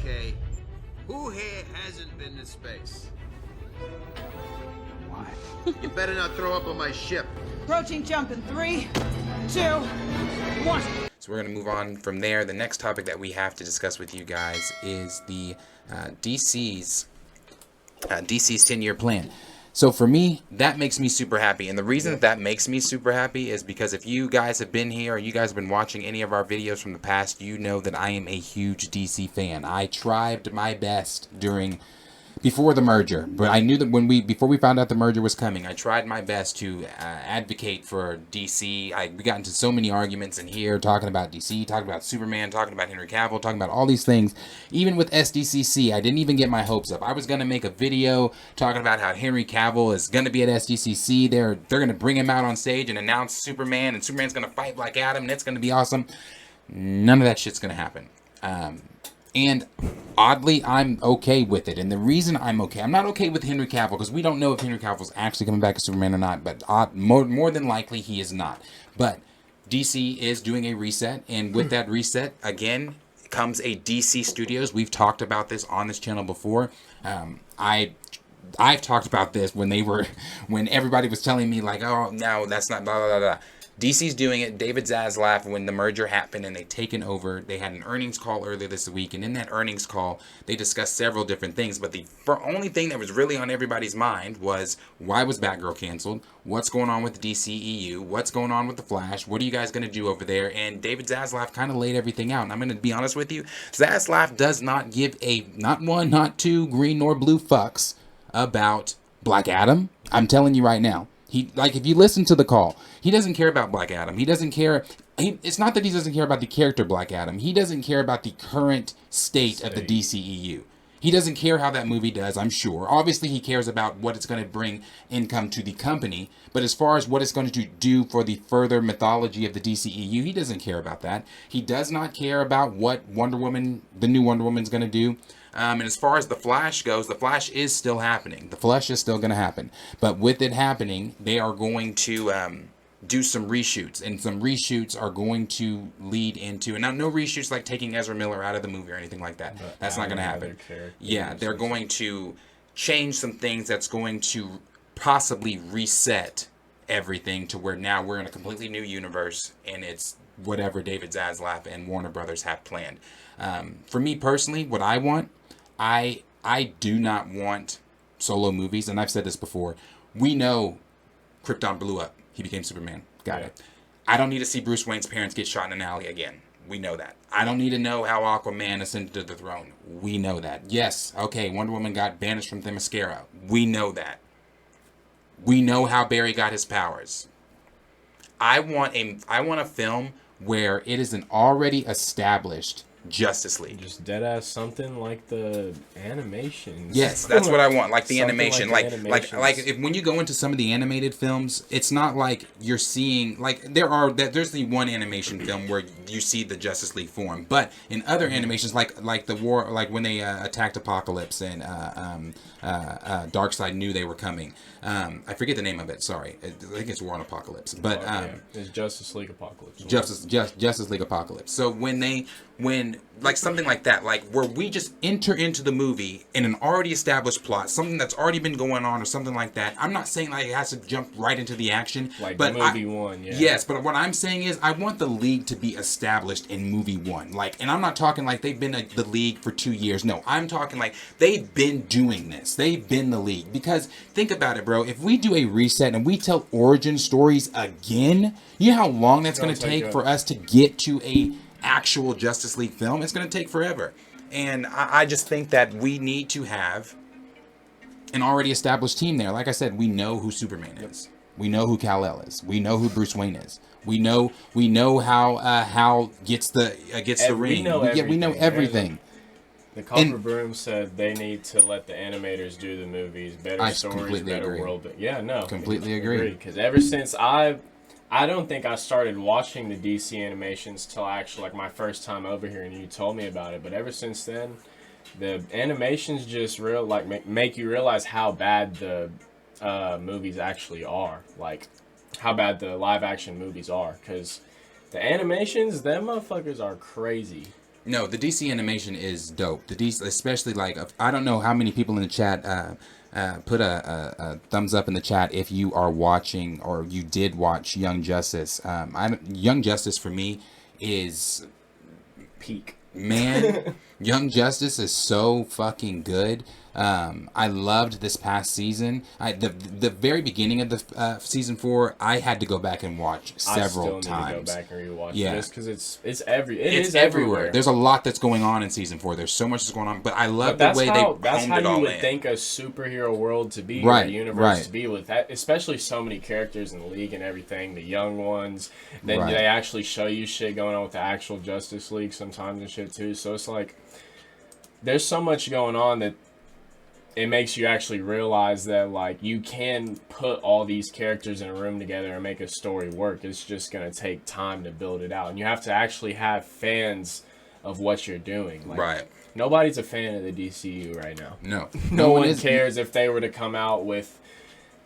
Okay, who here hasn't been to space? Why? You better not throw up on my ship. Approaching jump in 3, 2, 1. So we're going to move on from there. The next topic that we have to discuss with you guys is the DC's 10-year plan. So for me, that makes me super happy. And the reason that makes me super happy is because if you guys have been here or you guys have been watching any of our videos from the past, you know that I am a huge DC fan. I tried my best before the merger, but I knew that before we found out the merger was coming, I tried my best to advocate for DC. We got into so many arguments in here, talking about DC, talking about Superman, talking about Henry Cavill, talking about all these things. Even with SDCC, I didn't even get my hopes up. I was going to make a video talking about how Henry Cavill is going to be at SDCC. They're going to bring him out on stage and announce Superman, and Superman's going to fight Black Adam, and it's going to be awesome. None of that shit's going to happen. And oddly, I'm okay with it. And the reason I'm okay, I'm not okay with Henry Cavill because we don't know if Henry Cavill is actually coming back as Superman or not. But more than likely, he is not. But DC is doing a reset. And with that reset, again, comes a DC Studios. We've talked about this on this channel before. I've talked about this when everybody was telling me like, oh, no, that's not blah, blah, blah, blah. DC's doing it. David Zaslav, when the merger happened and they taken over, they had an earnings call earlier this week. And in that earnings call, they discussed several different things. But the only thing that was really on everybody's mind was, why was Batgirl canceled? What's going on with the DCEU? What's going on with the Flash? What are you guys going to do over there? And David Zaslav kind of laid everything out. And I'm going to be honest with you. Zaslav does not give not one, not two green nor blue fucks about Black Adam. I'm telling you right now. If you listen to the call, he doesn't care about Black Adam. He doesn't care. It's not that he doesn't care about the character Black Adam. He doesn't care about the current state of the DCEU. He doesn't care how that movie does, I'm sure. Obviously, he cares about what it's going to bring income to the company. But as far as what it's going to do for the further mythology of the DCEU, he doesn't care about that. He does not care about what the new Wonder Woman's going to do. And as far as the Flash goes, the Flash is still happening. The Flash is still going to happen. But with it happening, they are going to do some reshoots. And some reshoots are going to lead into... And now, no reshoots like taking Ezra Miller out of the movie or anything like that. That's not going to happen. Yeah, they're going to change some things that's going to possibly reset everything to where now we're in a completely new universe. And it's whatever David Zaslav and Warner Brothers have planned. For me personally, what I want... I do not want solo movies, and I've said this before. We know Krypton blew up. He became Superman. Got it. I don't need to see Bruce Wayne's parents get shot in an alley again. We know that. I don't need to know how Aquaman ascended to the throne. We know that. Yes, okay, Wonder Woman got banished from Themyscira. We know that. We know how Barry got his powers. I want a film where it is an already established Justice League. Just dead ass something like the animations. Yes, that's what I want. Like the animation. Like if when you go into some of the animated films, it's not like you're seeing there's the one animation film where you see the Justice League form, but in other animations like the war, like when they attacked Apocalypse and Darkseid knew they were coming. I forget the name of it. Sorry, I think it's War on Apocalypse, but it's Justice League Apocalypse. Justice League Apocalypse. So when like something like that, like where we just enter into the movie in an already established plot, something that's already been going on or something like that. I'm not saying like it has to jump right into the action. Like but movie one, yeah. Yes, but what I'm saying is I want the League to be established in movie one. And I'm not talking like they've been the League for 2 years. No, I'm talking like they've been doing this. They've been the League. Because think about it, bro. If we do a reset and we tell origin stories again, you know how long that's going to take for us to get to a actual Justice League film? It's going to take forever. And I just think that we need to have an already established team there. Like I said, we know who Superman is. We know who Kal-El is. We know who Bruce Wayne is. We know how Hal gets the ring. We know everything. The Copper Broom said they need to let the animators do the movies. Better stories, better world. But yeah, no. Completely agree. Because ever since I don't think I started watching the DC animations till actually like my first time over here, and you told me about it. But ever since then, the animations just make you realize how bad the movies actually are. Like how bad the live action movies are. Because the animations, them motherfuckers are crazy. No, the DC animation is dope. The DC, especially like I don't know how many people in the chat put a thumbs up in the chat if you are watching or you did watch Young Justice. Young Justice for me is Peak. man. Young Justice is so fucking good. I loved this past season. The very beginning of the season 4, I had to go back and watch several times. I still need to go back and rewatch this because it's It's everywhere. There's a lot that's going on in season 4. There's so much that's going on, but I love the way they honed it all in. That's how you would think a superhero world to be, or a universe to be with that, especially so many characters in the league and everything, the young ones. Then they actually show you shit going on with the actual Justice League sometimes and shit too. So it's like there's so much going on that it makes you actually realize that like you can put all these characters in a room together and make a story work. It's just gonna take time to build it out, and you have to actually have fans of what you're doing. Like, nobody's a fan of the DCU right now. No one cares if they were to come out with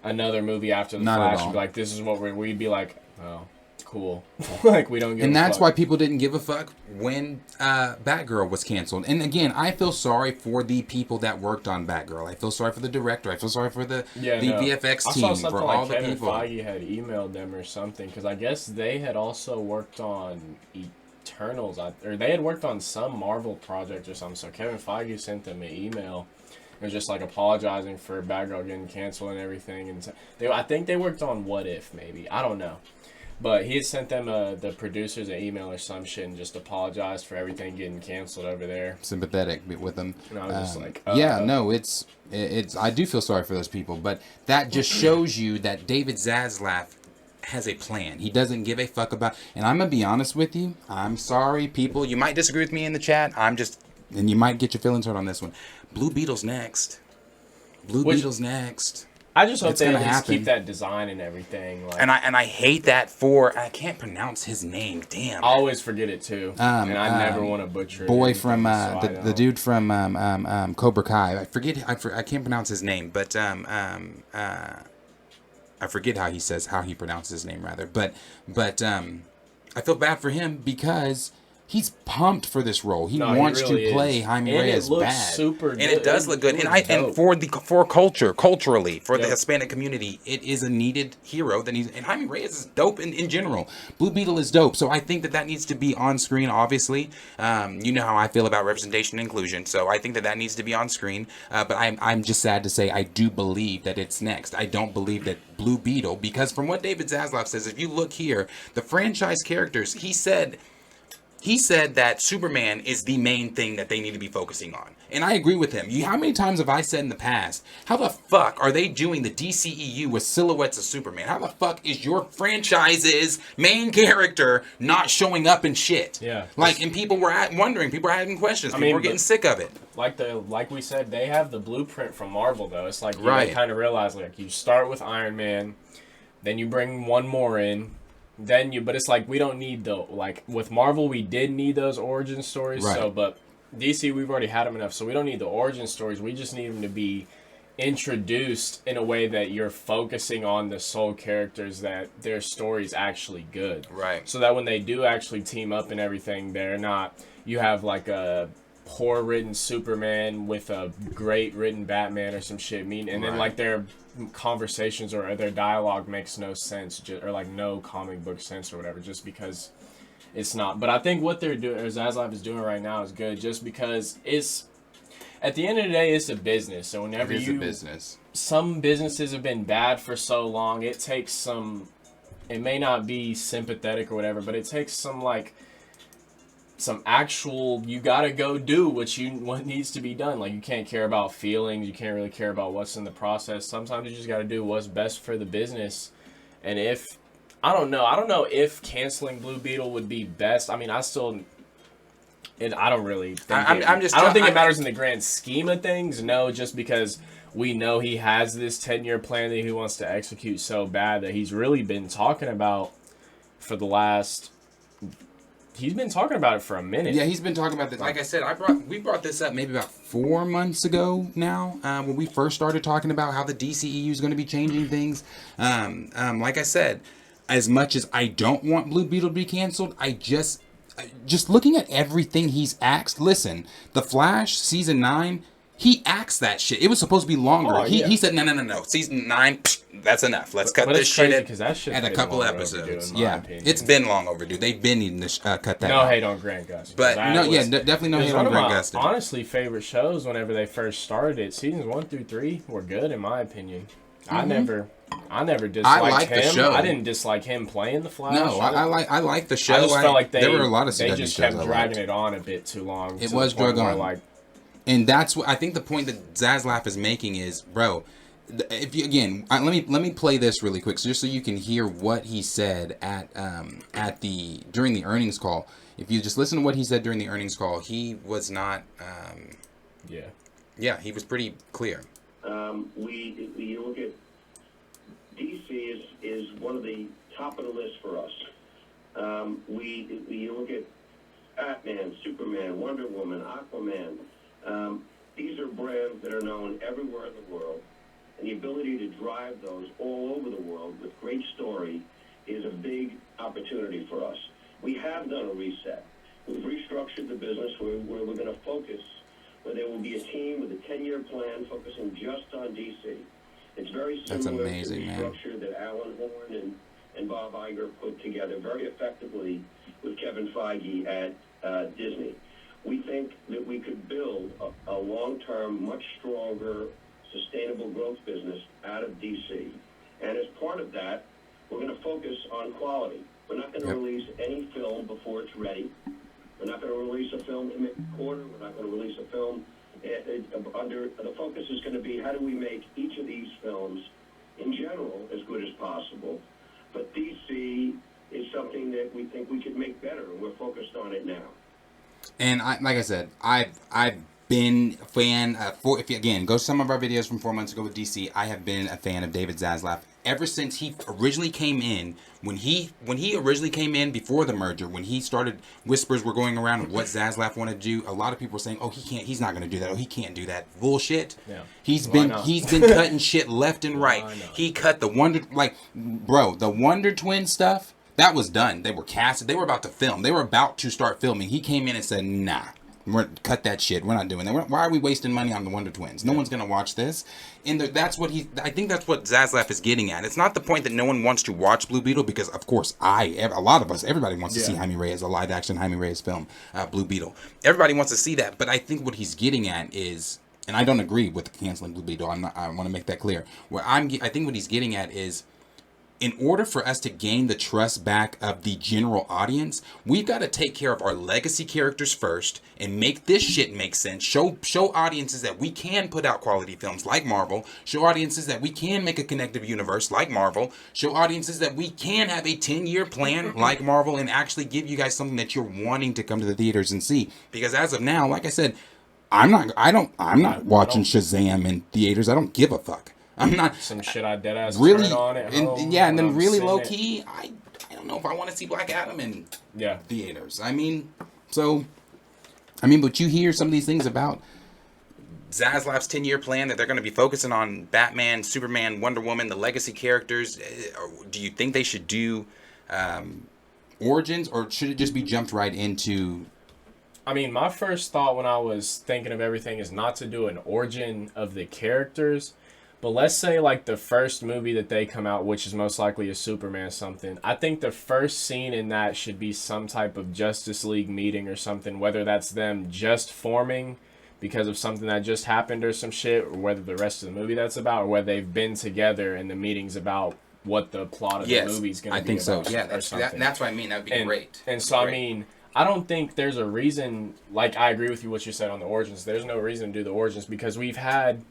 another movie after the Flash and be like, this is what we'd be like, oh, cool. Like, we don't give and a that's fuck. why people didn't give a fuck when Batgirl was canceled. And again, I feel sorry for the people that worked on Batgirl. I feel sorry for the director. I feel sorry for the VFX team, for all the people. Kevin Feige had emailed them or something, because I guess they had also worked on Eternals, or they had worked on some Marvel project or something. So Kevin Feige sent them an email. It was just like apologizing for Batgirl getting canceled and everything. And I think they worked on What If, maybe. I don't know. But he had sent them, the producers, an email or some shit and just apologized for everything getting canceled over there. Sympathetic with them. And I was just like, it's I do feel sorry for those people. But that just shows you that David Zaslav has a plan. He doesn't give a fuck about... And I'm going to be honest with you. I'm sorry, people. You might disagree with me in the chat. And you might get your feelings hurt on this one. Blue Beetle's next. Beetle's next. I just hope they at least keep that design and everything. Like, and I hate that for... I can't pronounce his name. Damn. I always forget it too. And I never want to butcher it. Boy from... the dude from Cobra Kai. I can't pronounce his name. But... I forget how he pronounces his name, rather. But I feel bad for him because... He's pumped for this role. He wants to play Jaime Reyes bad. Super good. And it does look good. And for culturally, for the Hispanic community, it is a needed hero. And Jaime Reyes is dope in general. Blue Beetle is dope. So I think that needs to be on screen, obviously. You know how I feel about representation and inclusion. So I think that needs to be on screen. But I'm just sad to say I do believe that it's next. I don't believe that Blue Beetle, because from what David Zaslav says, if you look here, the franchise characters, he said that Superman is the main thing that they need to be focusing on. And I agree with him. How many times have I said in the past, how the fuck are they doing the DCEU with silhouettes of Superman? How the fuck is your franchise's main character not showing up in shit? Yeah. And people were wondering, people were having questions, people were getting sick of it. Like we said, they have the blueprint from Marvel, though. It's like, you kind of realize, like, you start with Iron Man, then you bring one more in, but it's like we don't need with Marvel we did need those origin stories. Right. So, but DC we've already had them enough, so we don't need the origin stories. We just need them to be introduced in a way that you're focusing on the sole characters, that their story's actually good. Right. So that when they do actually team up and everything, they're not. You have like a poor written Superman with a great written Batman or some shit. Then like their conversations or their dialogue makes no sense, or like no comic book sense or whatever, just because it's not. But I think what they're doing, or Zaslav is doing right now, is good, just because it's at the end of the day it's a business. So whenever a business, some businesses have been bad for so long, it takes some. It may not be sympathetic or whatever, but it takes some actual, you gotta go do what needs to be done. Like, you can't care about feelings, you can't really care about what's in the process. Sometimes you just gotta do what's best for the business. And I don't know if canceling Blue Beetle would be best. I mean, I don't really think I don't think it matters in the grand scheme of things. No, just because we know he has this 10-year plan that he wants to execute so bad that he's really been talking about for the last... He's been talking about it for a minute. Yeah, he's been talking about this. Like I said, we brought this up maybe about 4 months ago now, when we first started talking about how the DCEU is going to be changing things. Like I said, as much as I don't want Blue Beetle to be canceled, just looking at everything he's axed. Listen, The Flash season 9. He axed that shit. It was supposed to be longer. Oh, yeah. He said, no. Season 9, that's enough. Let's cut but this it's crazy shit 'cause that shit's at a been couple long episodes. overdue, in my Yeah, opinion. it's been long overdue. They've been needing to cut that No out. hate on Grant Gustin. But definitely no hate on Grant Gustin. Honestly, favorite shows whenever they first started it, seasons 1 through 3 were good in my opinion. I never disliked like the him. show. I didn't dislike him playing the Flash. No, I like the show. I just felt like there were a lot of they CW just shows kept I dragging liked. it on a bit too long. It to was the point drug where, on. like, And that's what I think the point that Zaslav is making is, bro. If you again, let me play this really quick, just so you can hear what he said during the earnings call. If you just listen to what he said during the earnings call, he was not. He was pretty clear. We look at DC is one of the top of the list for us. We look at Batman, Superman, Wonder Woman, Aquaman. These are brands that are known everywhere in the world, and the ability to drive those all over the world with great story is a big opportunity for us. We have done a reset. We've restructured the business where we're going to focus, where there will be a team with a 10-year plan focusing just on DC. It's very similar to the structure that Alan Horn and Bob Iger put together very effectively with Kevin Feige at Disney. We think that we could build a long-term, much stronger, sustainable growth business out of DC. And as part of that, we're going to focus on quality. We're not going to release any film before it's ready. We're not going to release a film in mid-quarter. We're not going to release a film the focus is going to be how do we make each of these films, in general, as good as possible. But DC is something that we think we could make better, and we're focused on it now. And like I said, I've been a fan if you again go to some of our videos from 4 months ago with DC. I have been a fan of David Zaslav ever since he originally came in. When he originally came in before the merger, when he started, whispers were going around of what Zaslav wanted to do. A lot of people were saying, "Oh, he's not going to do that. Oh, he can't do that." Bullshit. Yeah. He's been cutting shit left and right. He cut the the Wonder Twin stuff. That was done. They were casted. They were about to film. They were about to start filming. He came in and said, "Nah, cut that shit. We're not doing that. Why are we wasting money on the Wonder Twins? No one's gonna watch this." And that's what I think that's what Zaslav is getting at. It's not the point that no one wants to watch Blue Beetle, because of course everybody wants to see Jaime Reyes, a live action Jaime Reyes film, Blue Beetle. Everybody wants to see that, but I think what he's getting at is, and I don't agree with canceling Blue Beetle. I want to make that clear. I think what he's getting at is, in order for us to gain the trust back of the general audience, we've got to take care of our legacy characters first and make this shit make sense. Show audiences that we can put out quality films like Marvel. Show audiences that we can make a connective universe like Marvel. Show audiences that we can have a 10-year plan like Marvel and actually give you guys something that you're wanting to come to the theaters and see. Because as of now, like I said, I'm not watching Shazam in theaters. I don't give a fuck. I'm not some shit I dead ass really turn on at home. And then really low key, I don't know if I want to see Black Adam in theaters. But you hear some of these things about Zaslav's 10-year plan that they're going to be focusing on Batman, Superman, Wonder Woman, the legacy characters. Do you think they should do origins, or should it just be jumped right into? I mean, my first thought when I was thinking of everything is not to do an origin of the characters. But let's say, like, the first movie that they come out, which is most likely a Superman something, I think the first scene in that should be some type of Justice League meeting or something, whether that's them just forming because of something that just happened or some shit, or whether the rest of the movie that's about, or whether they've been together and the meeting's about what the plot of the movie's going to be about. I think so. Yeah, that's what I mean. That would be great. And so, I mean, I don't think there's a reason, like, I agree with you what you said on the origins. There's no reason to do the origins because we've had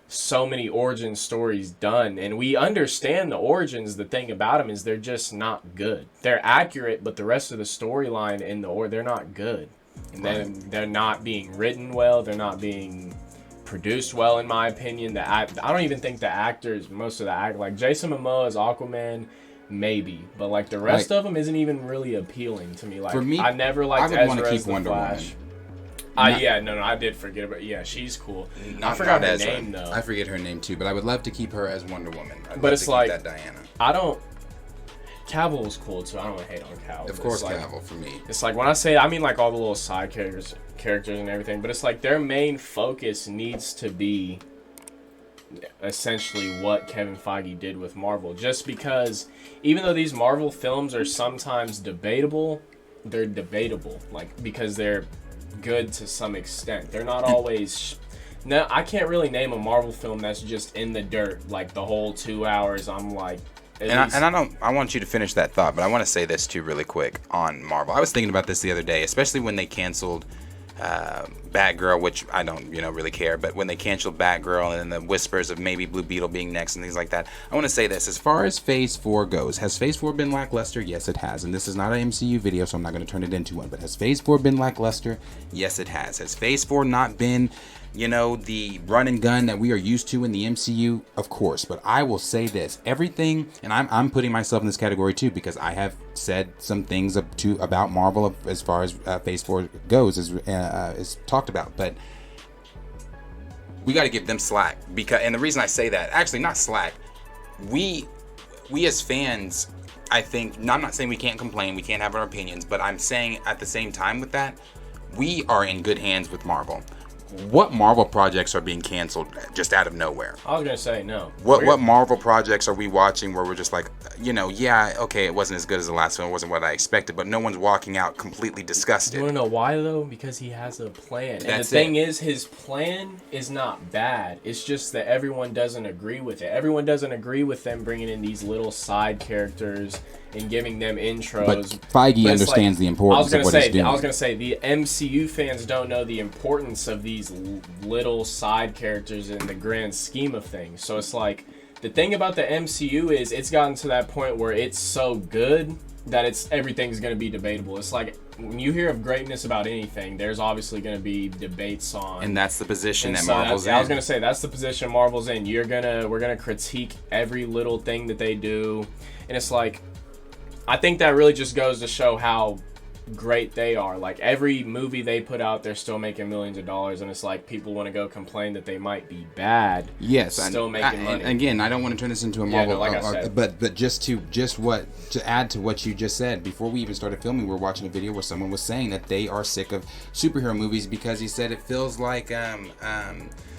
so many origin stories done, and we understand the origins. The thing about them is they're just not good. They're accurate, but the rest of the storyline in they're not good. And then they're not being written well. They're not being produced well, in my opinion. I don't even think the actors, most of the act, like Jason Momoa as Aquaman, maybe, but like the rest of them isn't even really appealing to me. Like, for me, I never liked Ezra as the Flash. I did forget about. Yeah, she's cool. I forgot her name though. I forget her name too, but I would love to keep her as Wonder Woman. But it's like that Diana. Cavill was cool too. I don't want to hate on Cavill. Of course, Cavill for me. It's like when I say, I mean like all the little side characters and everything, but it's like their main focus needs to be essentially what Kevin Feige did with Marvel. Just because even though these Marvel films are sometimes debatable, they're debatable, like, because they're good to some extent. They're not always. No, I can't really name a Marvel film that's just in the dirt like the whole 2 hours. I'm like, I want you to finish that thought, but I want to say this too really quick on Marvel. I was thinking about this the other day, especially when they canceled Batgirl, which I don't really care, but when they canceled Batgirl and then the whispers of maybe Blue Beetle being next and things like that, I want to say this. As far as Phase 4 goes, has Phase 4 been lackluster? Yes, it has. And this is not an MCU video, so I'm not going to turn it into one. But has Phase 4 been lackluster? Yes, it has. Has Phase 4 not been, the run and gun that we are used to in the MCU? Of course. But I will say this. Everything, and I'm putting myself in this category too, because I have said some things about Marvel as far as Phase 4 goes, is talked about. But we got to give them slack, and the reason I say that, actually not slack, we as fans, I think, I'm not saying we can't complain, we can't have our opinions, but I'm saying at the same time with that, we are in good hands with Marvel. What Marvel projects are being canceled just out of nowhere? I was gonna say no. What Marvel projects are we watching where we're just like, yeah, okay, it wasn't as good as the last film, it wasn't what I expected, but no one's walking out completely disgusted. You wanna know why though? Because he has a plan. And the thing is, his plan is not bad. It's just that everyone doesn't agree with it. Everyone doesn't agree with them bringing in these little side characters and giving them intros. But Feige understands the importance of what he's doing. I was going to say, the MCU fans don't know the importance of these little side characters in the grand scheme of things. So it's like, the thing about the MCU is it's gotten to that point where it's so good that everything's going to be debatable. It's like, when you hear of greatness about anything, there's obviously going to be debates on. And that's the position that Marvel's in. I was going to say, that's the position Marvel's in. We're going to critique every little thing that they do. And it's like, I think that really just goes to show how great they are. Like, every movie they put out, they're still making millions of dollars, and it's like people want to go complain that they might be bad. Yes, still making money. Again, I don't want to turn this into a Marvel, like I said. but to add to what you just said, before we even started filming, we were watching a video where someone was saying that they are sick of superhero movies because he said it feels like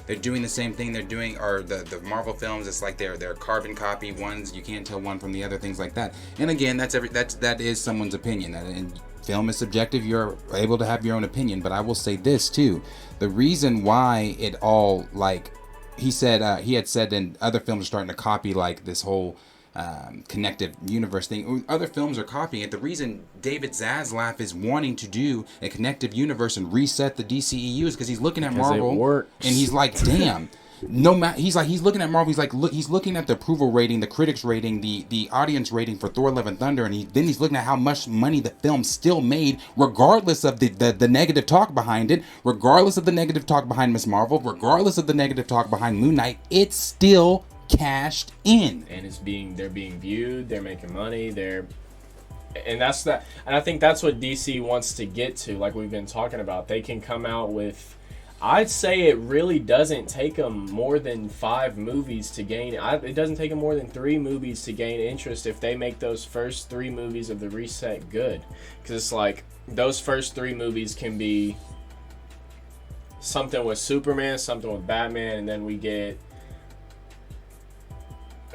they're doing the same thing they're doing, or the Marvel films. It's like they're carbon copy ones. You can't tell one from the other, things like that. And again, that is someone's opinion. And film is subjective. You're able to have your own opinion. But I will say this too: the reason why it all, like he had said, and other films are starting to copy like this whole connective universe thing. Other films are copying it. The reason David Zaslav is wanting to do a connective universe and reset the DCEU is because he's looking at Marvel and he's like, damn. He's looking at Marvel. He's looking at the approval rating, the critics rating, the audience rating for Thor: Love and Thunder, and he's looking at how much money the film still made, regardless of the negative talk behind it, regardless of the negative talk behind Ms. Marvel, regardless of the negative talk behind Moon Knight. It's still cashed in, and they're being viewed, they're making money, and I think that's what DC wants to get to. Like we've been talking about, they can come out with, I'd say it really doesn't take them more than 5 movies to gain it doesn't take them more than 3 movies to gain interest if they make those first 3 movies of the reset good, because it's like those first 3 movies can be something with Superman, something with Batman, and then we get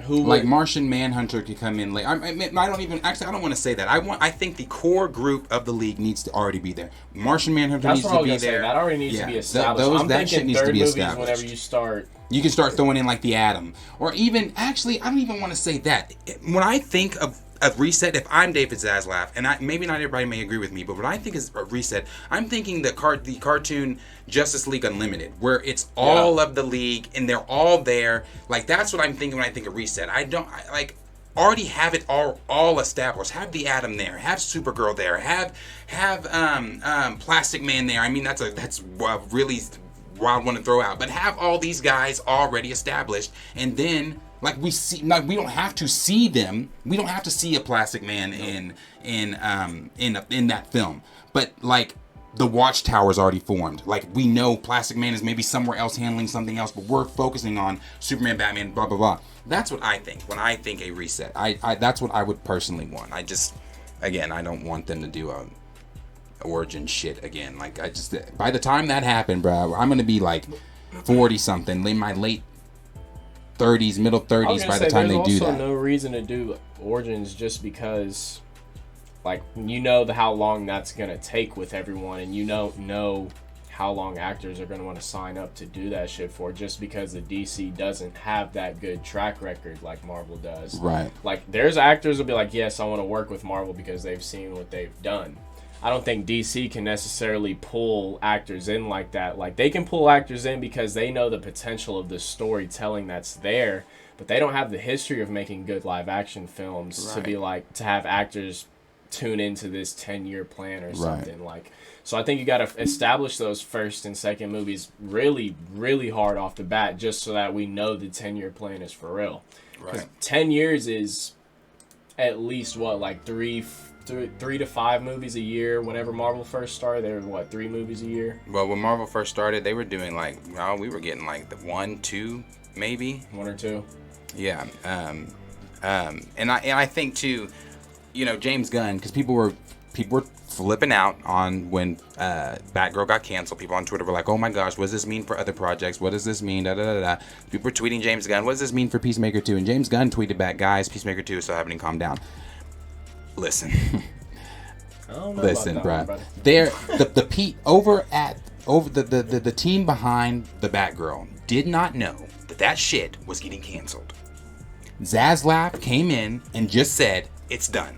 Martian Manhunter could come in late. I don't want to say that. I think the core group of the league needs to already be there. Martian Manhunter needs to be there. That already needs to be established. That shit needs to be established. Whenever you start, you can start throwing in like the Atom, or even actually, I don't even want to say that. When I think of reset, if I'm David Zaslav, and maybe not everybody may agree with me, but what I think is a reset, I'm thinking the cartoon Justice League Unlimited, where it's all of the league and they're all there. Like, that's what I'm thinking when I think of reset. Already have it all established. Have the Atom there. Have Supergirl there. Have Plastic Man there. I mean, that's really wild one to throw out. But have all these guys already established, and then we don't have to see them. We don't have to see a Plastic Man in that film. But the Watchtower's already formed. Like, we know Plastic Man is maybe somewhere else handling something else, but we're focusing on Superman, Batman, blah, blah, blah. That's what I think when I think a reset. I that's what I would personally want. I just, again, I don't want them to do a origin shit again. Like, I just, by the time that happened, bro, I'm gonna be like 40 something, in my late 30s, middle 30s by the time they do that. There's also no reason to do origins just because, like, you know how long that's gonna take with everyone, and you don't know how long actors are gonna want to sign up to do that shit for, just because the DC doesn't have that good track record like Marvel does. Right. Like, there's actors will be like, yes, I want to work with Marvel because they've seen what they've done. I don't think DC can necessarily pull actors in like that. Like, they can pull actors in because they know the potential of the storytelling that's there, but they don't have the history of making good live action films to be like, to have actors tune into this 10-year plan or something. Like, so I think you got to establish those first and second movies really, really hard off the bat, just so that we know the 10-year plan is for real. Because 10 years is at least what, like three to five movies a year. Whenever Marvel first started, they were what, 3 movies a year? Well, when Marvel first started, they were doing like, we were getting like the 1, 2, maybe 1 or 2. Yeah. And I think too, you know, James Gunn, because people were flipping out on when Batgirl got canceled. People on Twitter were like, "Oh my gosh, what does this mean for other projects? What does this mean?" Da, da, da, da. People were tweeting James Gunn, "What does this mean for Peacemaker 2?" And James Gunn tweeted back, "Guys, Peacemaker 2 is still happening. Calm down." Listen, listen, bro. The team behind the Batgirl did not know that shit was getting canceled. Zaslav came in and just said it's done.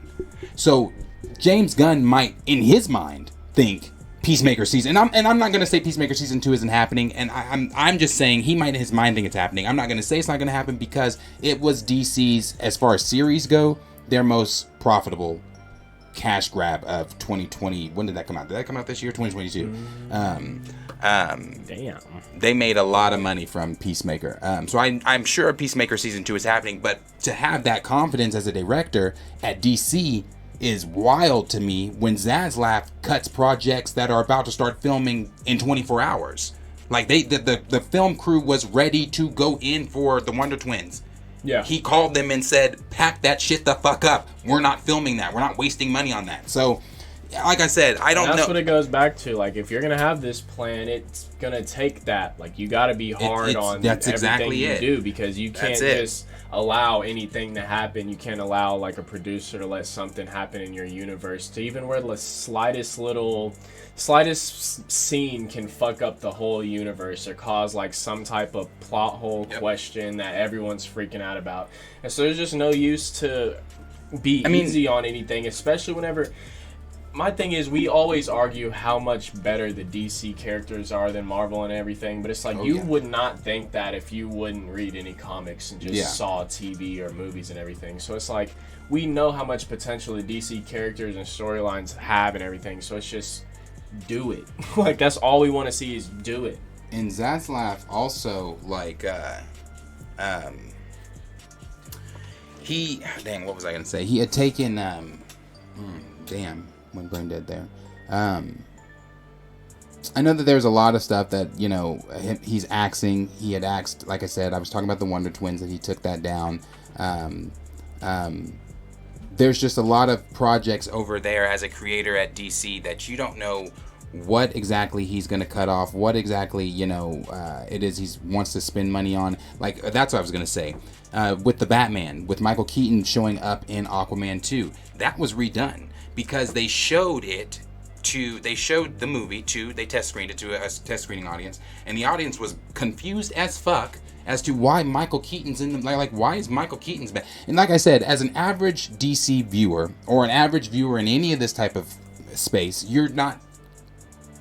So James Gunn might, in his mind, think Peacemaker season, and I'm not gonna say Peacemaker season 2 isn't happening, and I'm just saying he might in his mind think it's happening. I'm not gonna say it's not gonna happen because it was DC's, as far as series go, their most profitable cash grab of 2020. When did that come out? Did that come out this year? 2022. Damn. They made a lot of money from Peacemaker. So I'm sure Peacemaker season 2 is happening, but to have that confidence as a director at DC is wild to me when Zaslav cuts projects that are about to start filming in 24 hours. Like, the film crew was ready to go in for the Wonder Twins. Yeah. He called them and said, "Pack that shit the fuck up. We're not filming that. We're not wasting money on that." So, like I said, I don't know. That's what it goes back to. Like, if you're gonna have this plan, it's gonna take that. Like, you got to be hard on everything you do, because you can't just allow anything to happen. You can't allow, like, a producer to let something happen in your universe to even where the slightest scene can fuck up the whole universe or cause, like, some type of plot hole question that everyone's freaking out about. And so there's just no use to be easy on anything, especially whenever. My thing is, we always argue how much better the DC characters are than Marvel and everything, but it's like, you would not think that if you wouldn't read any comics and just saw TV or movies and everything. So it's like, we know how much potential the DC characters and storylines have and everything, so it's just, do it. Like, that's all we want to see is do it. And Zaslav also, like, what was I going to say? He had taken, went brain dead there. I know that there's a lot of stuff that, you know, he's axing. He had axed, like I said, I was talking about the Wonder Twins, that he took that down. There's just a lot of projects over there as a creator at DC that you don't know what exactly he's going to cut off, what exactly, you know, it is he wants to spend money on. Like, that's what I was going to say. With the Batman, with Michael Keaton showing up in Aquaman 2, that was redone. Because they showed the movie they test screened it to a test screening audience, and the audience was confused as fuck as to why Michael Keaton's in the, like why is Michael Keaton's back? And like I said, as an average DC viewer or an average viewer in any of this type of space, you're not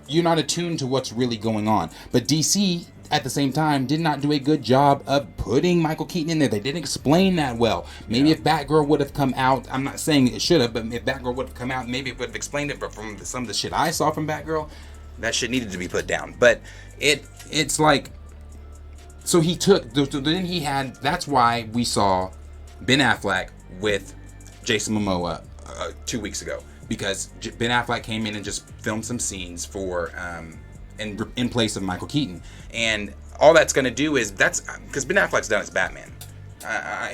attuned to what's really going on. But DC, at the same time, did not do a good job of putting Michael Keaton in there. They didn't explain that well. Maybe if Batgirl would have come out, I'm not saying it should have, but if Batgirl would have come out, maybe it would have explained it. But from some of the shit I saw from Batgirl, that shit needed to be put down. But it's like, so that's why we saw Ben Affleck with Jason Momoa 2 weeks ago. because Ben Affleck came in and just filmed some scenes for in place of Michael Keaton, and all that's going to do is that's because Ben Affleck's done as Batman.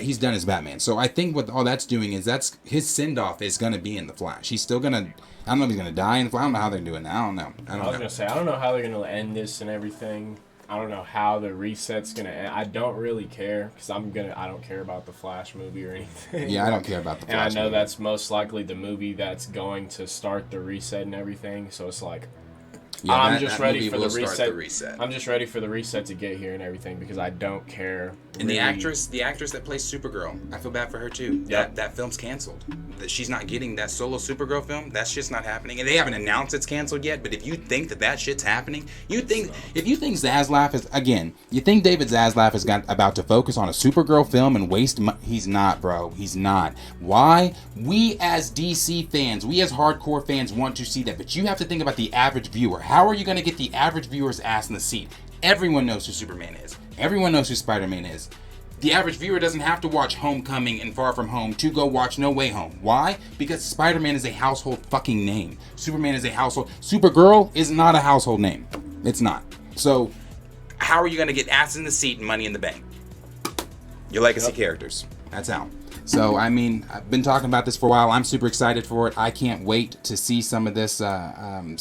He's done as Batman, so I think what all that's doing is that's his send off is going to be in the Flash. He's still gonna. I don't know if he's gonna die in the Flash. I don't know how they're doing that. I don't know. I was gonna say I don't know how they're gonna end this and everything. I don't know how the reset's gonna end. I don't really care because I don't care about the Flash movie or anything. Yeah, I don't care about the Flash. And I know movie. that's most likely the movie that's going to start the reset and everything. So it's like. Yeah, I'm just ready for the reset. reset. I'm just ready for the reset to get here and everything because I don't care. And really. the actress that plays Supergirl, I feel bad for her too. Yep. That film's canceled. That she's not getting that solo Supergirl film. That's just not happening. And they haven't announced it's canceled yet. But if you think that shit's happening, if you think Zaslav is you think David Zaslav is about to focus on a Supergirl film and waste money. He's not, bro. He's not. Why? We as DC fans, we as hardcore fans want to see that. But you have to think about the average viewer. How are you going to get the average viewer's ass in the seat? Everyone knows who Superman is. Everyone knows who Spider-Man is. The average viewer doesn't have to watch Homecoming and Far From Home to go watch No Way Home. Why? Because Spider-Man is a household fucking name. Superman is a household. Supergirl is not a household name. It's not. So, how are you going to get ass in the seat and money in the bank? Your legacy characters. That's how. So, I mean, I've been talking about this for a while. I'm super excited for it. I can't wait to see some of this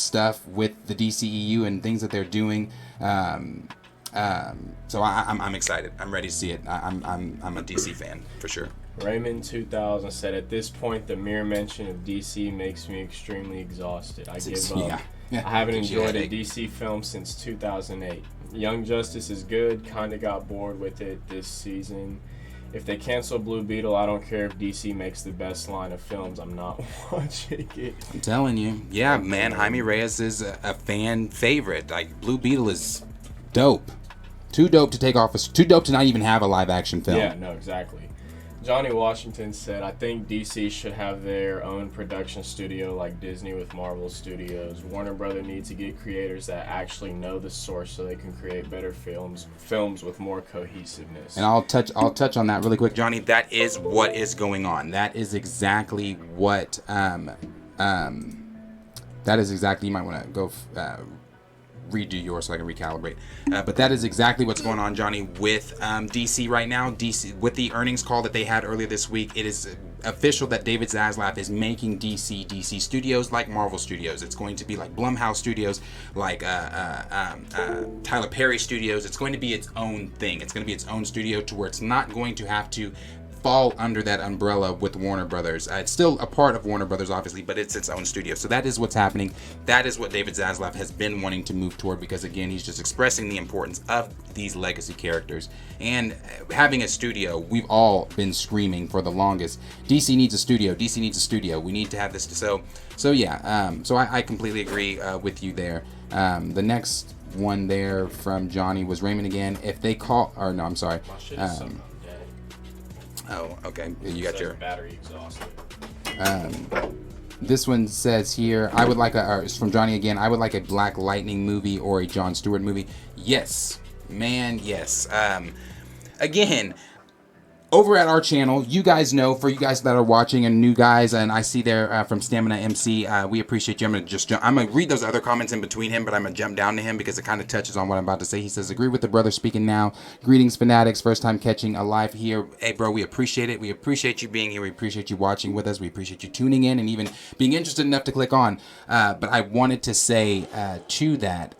stuff with the DCEU and things that they're doing. So I'm excited. I'm ready to see it. I'm a DC fan for sure. Raymond 2000 said, "At this point, the mere mention of DC makes me extremely exhausted. I give up. Yeah. I haven't enjoyed a DC film since 2008. Young Justice is good. Kinda got bored with it this season. If they cancel Blue Beetle, I don't care if DC makes the best line of films. I'm not watching it." I'm telling you. Yeah, man. Jaime Reyes is a fan favorite. Like, Blue Beetle is dope. Too dope to take off. Too dope to not even have a live action film. Yeah, no, exactly. Johnny Washington said, "I think DC should have their own production studio like Disney with Marvel Studios. Warner Brothers needs to get creators that actually know the source so they can create better films with more cohesiveness." And I'll touch on that really quick, Johnny. That is what is going on. That is exactly what that is exactly. You might want to go redo yours so I can recalibrate. But that is exactly what's going on, Johnny, with DC right now. DC, with the earnings call that they had earlier this week, it is official that David Zaslav is making DC Studios like Marvel Studios. It's going to be like Blumhouse Studios, like Tyler Perry Studios. It's going to be its own thing. It's going to be its own studio to where it's not going to have to fall under that umbrella with Warner Brothers. It's still a part of Warner Brothers, obviously, but it's its own studio. So that is what's happening. That is what David Zaslav has been wanting to move toward, because again, he's just expressing the importance of these legacy characters and having a studio. We've all been screaming for the longest. DC needs a studio. DC needs a studio. We need to have this. So yeah. So I completely agree with you there. The next one there from Johnny was Raymond again. If they call, or no, I'm sorry. Oh, okay. You got your battery exhausted. This one says here, I would like it's from Johnny again. I would like a Black Lightning movie or a Jon Stewart movie. Yes, man, yes. Again, over at our channel, you guys know, for you guys that are watching and new guys, and I see there from Stamina MC, we appreciate you. I'm gonna read those other comments in between him, but I'm gonna jump down to him because it kind of touches on what I'm about to say. He says, "Agree with the brother speaking now. Greetings, Fanatics. First time catching a live here." Hey, bro, we appreciate it. We appreciate you being here. We appreciate you watching with us. We appreciate you tuning in and even being interested enough to click on. But I wanted to say to that,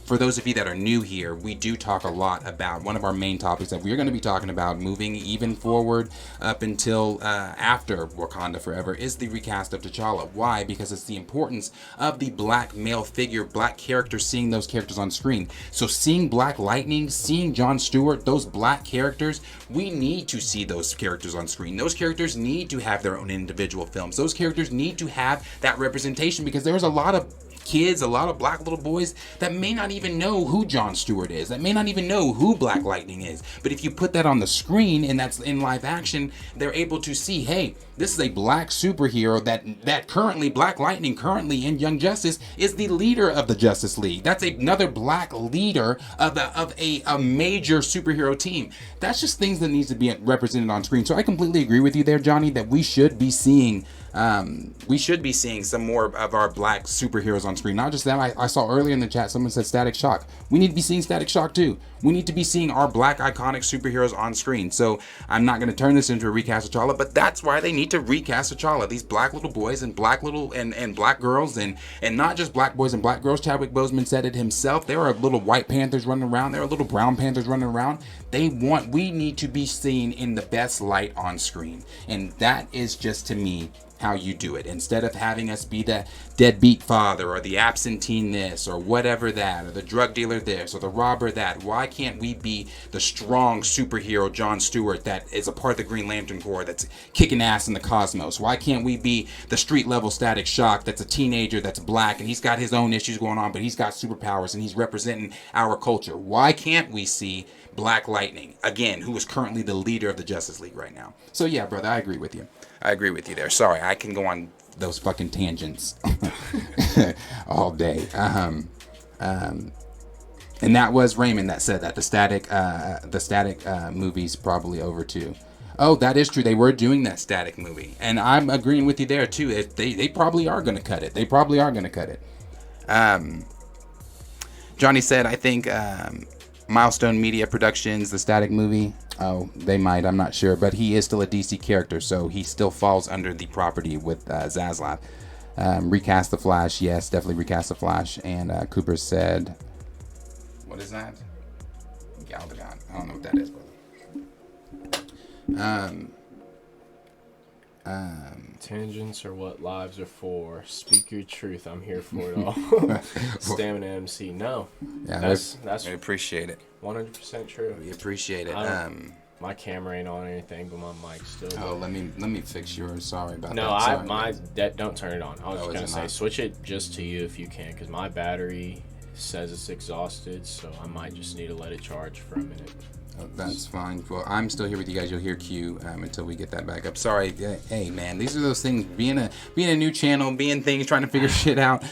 for those of you that are new here, we do talk a lot about one of our main topics that we're going to be talking about moving even forward up until after Wakanda Forever is the recast of T'Challa. Why? Because it's the importance of the black male figure, black characters, seeing those characters on screen. So seeing Black Lightning, seeing Jon Stewart, those black characters, we need to see those characters on screen. Those characters need to have their own individual films. Those characters need to have that representation, because there's a lot of kids, a lot of black little boys that may not even know who Jon Stewart is, that may not even know who Black Lightning is. But if you put that on the screen and that's in live action, they're able to see, hey, this is a black superhero that currently, Black Lightning currently in Young Justice is the leader of the Justice League. That's another black leader of a major superhero team. That's just things that needs to be represented on screen. So I completely agree with you there, Johnny, that we should be seeing We should be seeing some more of our black superheroes on screen. Not just that, I saw earlier in the chat someone said Static Shock. We need to be seeing Static Shock too. We need to be seeing our black iconic superheroes on screen. So I'm not going to turn this into a recast T'Challa, but that's why they need to recast T'Challa. These black little boys and black little and black girls, and not just black boys and black girls. Chadwick Boseman said it himself. There are little white panthers running around. There are little brown panthers running around. We need to be seen in the best light on screen, and that is just, to me, how you do it. Instead of having us be the deadbeat father or the absentee this or whatever that, or the drug dealer this or the robber that, why can't we be the strong superhero John Stewart that is a part of the Green Lantern Corps that's kicking ass in the cosmos? Why can't we be the street level Static Shock that's a teenager that's black and he's got his own issues going on, but he's got superpowers and he's representing our culture? Why can't we see Black Lightning, again, who is currently the leader of the Justice League right now? So yeah, brother, I agree with you. I agree with you there. Sorry, I can go on those fucking tangents all day. And that was Raymond that said that the static movie's probably over too. Oh, that is true. They were doing that Static movie, and I'm agreeing with you there too. They probably are going to cut it. They probably are going to cut it. Johnny said, I think Milestone Media Productions, the Static movie. Oh, they might. I'm not sure. But he is still a DC character, so he still falls under the property with Zaslav. Recast the Flash. Yes, definitely recast the Flash. And Cooper said, what is that? Galdagon. I don't know what that is, brother. Tangents are what lives are for. Speak your truth. I'm here for it all. Stamina MC. No. Yeah, that's we appreciate it. 100% true. We appreciate it. My camera ain't on or anything, but my mic's still. Oh, let me fix yours. Sorry about that. No, don't turn it on. I was just gonna say, not? switch it just to you if you can, because my battery says it's exhausted, so I might just need to let it charge for a minute. Oh, that's fine. Well, I'm still here with you guys. You'll hear Q until we get that back up. Sorry. Hey, man, these are those things. Being a new channel, trying to figure shit out.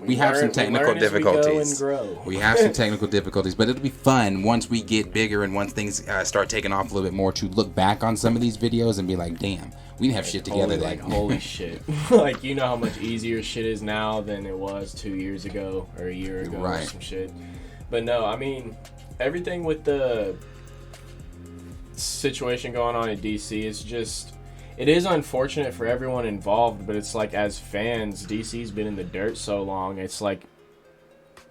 We have some technical difficulties. We have some technical difficulties, but it'll be fun once we get bigger and once things start taking off a little bit more, to look back on some of these videos and be like, damn, we didn't have shit together. Holy shit. Like, you know how much easier shit is now than it was 2 years ago or a year ago, right, or some shit. But no, I mean, everything with the situation going on in DC is just, it is unfortunate for everyone involved, but it's like, as fans, DC's been in the dirt so long, it's like,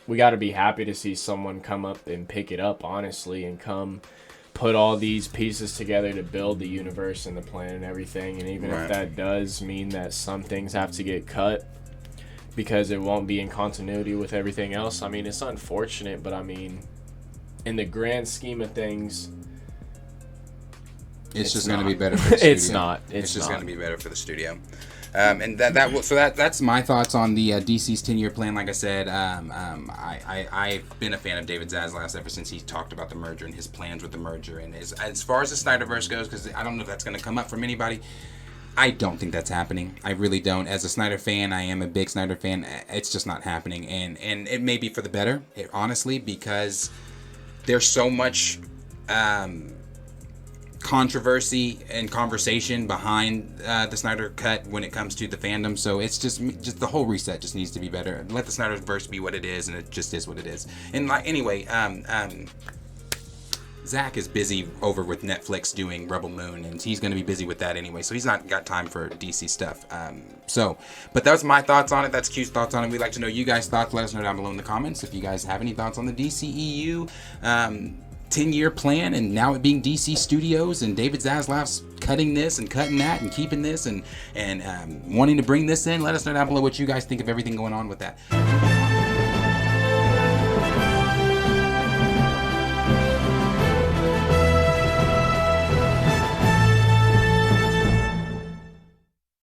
we got to be happy to see someone come up and pick it up, honestly, and come put all these pieces together to build the universe and the plan and everything. And even if that does mean that some things have to get cut because it won't be in continuity with everything else, I mean, it's unfortunate, but I mean, in the grand scheme of things, it's just going to be better for the studio. It's not. It's just going to be better for the studio. And that's my thoughts on the DC's 10-year plan. Like I said, I've been a fan of David Zaslav ever since he talked about the merger and his plans with the merger. And as far as the Snyderverse goes, because I don't know if that's going to come up from anybody, I don't think that's happening. I really don't. As a Snyder fan, I am a big Snyder fan. It's just not happening. And it may be for the better, honestly, because there's so much controversy and conversation behind the Snyder Cut when it comes to the fandom. So it's just the whole reset just needs to be better. Let the Snyderverse be what it is, and it just is what it is. And anyway, Zach is busy over with Netflix doing Rebel Moon, and he's going to be busy with that anyway, so he's not got time for DC stuff. But that was my thoughts on it. That's Q's thoughts on it. We'd like to know you guys' thoughts. Let us know down below in the comments if you guys have any thoughts on the DCEU 10-year plan, and now it being DC Studios, and David Zaslav's cutting this and cutting that and keeping this and wanting to bring this in. Let us know down below what you guys think of everything going on with that.